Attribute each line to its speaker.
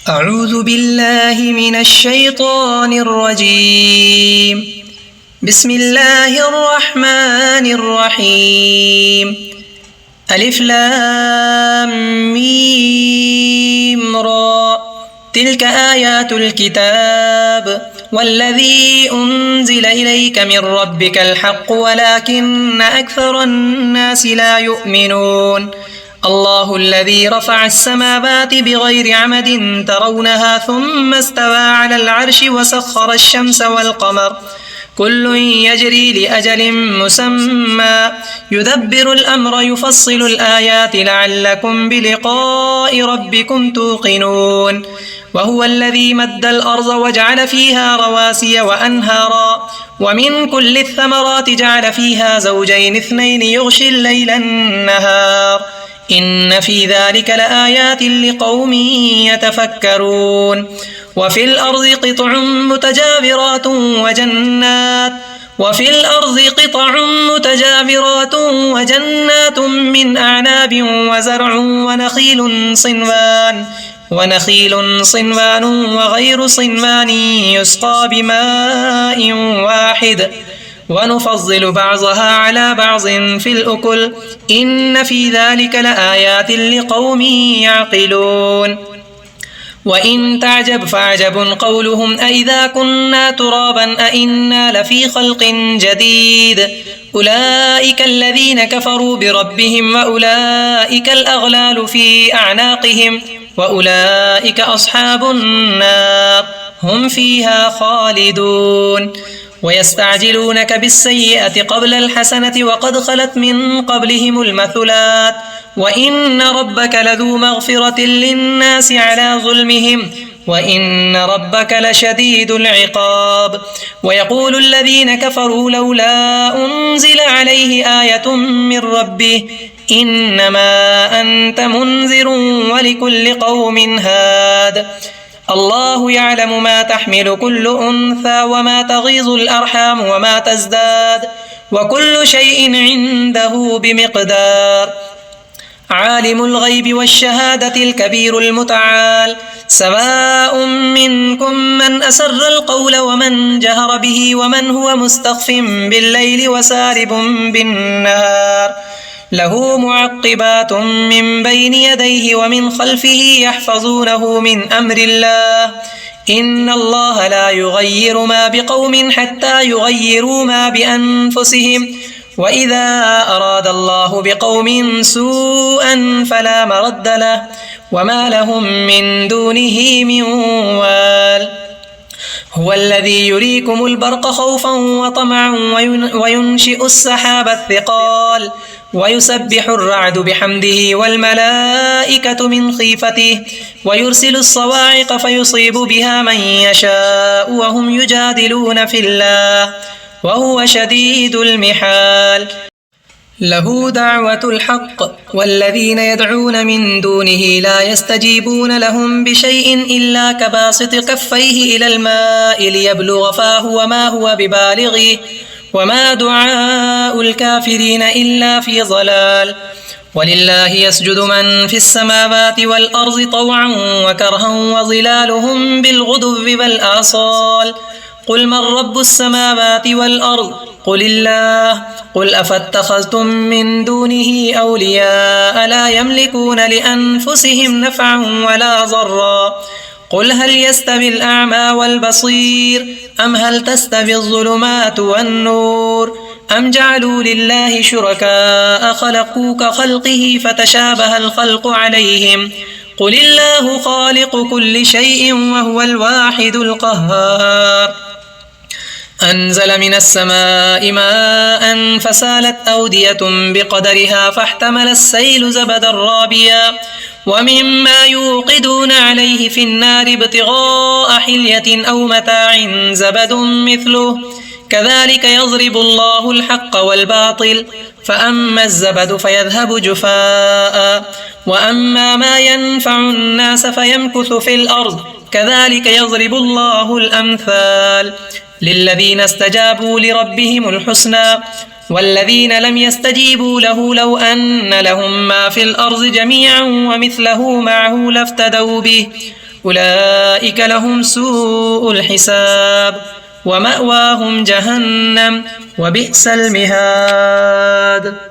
Speaker 1: أعوذ بالله من الشيطان الرجيم. بسم الله الرحمن الرحيم. ألف لام ميم را. تلك آيات الكتاب والذي أنزل إليك من ربك الحق ولكن أكثر الناس لا يؤمنون. الله الذي رفع السماوات بغير عمد ترونها ثم استوى على العرش وسخر الشمس والقمر كل يجري لأجل مسمى يدبر الأمر يفصل الآيات لعلكم بلقاء ربكم توقنون. وهو الذي مد الأرض وجعل فيها رواسي وأنهارا ومن كل الثمرات جعل فيها زوجين اثنين يغشي الليل النهار إن في ذلك لآيات لقوم يتفكرون. وفي الأرض قطع متجاورات وجنات من أعناب وزرع ونخيل صنوان وغير صنوان يسقى بماء واحد ونفضل بعضها على بعض في الأكل إن في ذلك لآيات لقوم يعقلون. وإن تعجب فعجب قولهم أإذا كنا ترابا أإنا لفي خلق جديد أولئك الذين كفروا بربهم وأولئك الأغلال في أعناقهم وأولئك أصحاب النار هم فيها خالدون. ويستعجلونك بالسيئة قبل الحسنة وقد خلت من قبلهم المثلات وإن ربك لذو مغفرة للناس على ظلمهم وإن ربك لشديد العقاب. ويقول الذين كفروا لولا أنزل عليه آية من ربه إنما أنت منذر ولكل قوم هاد. الله يعلم ما تحمل كل أنثى وما تغيظ الأرحام وما تزداد وكل شيء عنده بمقدار. عالم الغيب والشهادة الكبير المتعال سواء منكم من أسر القول ومن جهر به ومن هو مستخف بالليل وسارب بالنهار له معقبات من بين يديه ومن خلفه يحفظونه من أمر الله إن الله لا يغير ما بقوم حتى يغيروا ما بأنفسهم وإذا أراد الله بقوم سوءا فلا مرد له وما لهم من دونه من وال. هو الذي يريكم البرق خوفا وطمعا وينشئ السحاب الثقال ويسبح الرعد بحمده والملائكة من خيفته ويرسل الصواعق فيصيب بها من يشاء وهم يجادلون في الله وهو شديد المحال. له دعوة الحق والذين يدعون من دونه لا يستجيبون لهم بشيء إلا كباسط كفيه إلى الماء ليبلغ فاه وما هو ببالغه وما دعاء الكافرين إلا في ضلال. ولله يسجد من في السماوات والأرض طوعا وكرها وظلالهم بالغدو والآصال. قل من رب السماوات والأرض قل الله. قل أفاتخذتم من دونه أولياء لا يملكون لأنفسهم نفعا ولا ضرا. قل هل يستوي الأعمى والبصير أم هل تستوي الظلمات والنور أم جعلوا لله شركاء خلقوا كخلقه فتشابه الخلق عليهم قل الله خالق كل شيء وهو الواحد القهار. أنزل من السماء ماء فسالت أودية بقدرها فاحتمل السيل زبدا رابيا ومما يوقدون عليه في النار ابتغاء حلية أو متاع زبد مثله كذلك يضرب الله الحق والباطل فأما الزبد فيذهب جفاء وأما ما ينفع الناس فيمكث في الأرض كذلك يضرب الله الأمثال. للذين استجابوا لربهم الحسنى والذين لم يستجيبوا له لو أن لهم ما في الأرض جميعا ومثله معه لافتدوا به أولئك لهم سوء الحساب ومأواهم جهنم وبئس المهاد.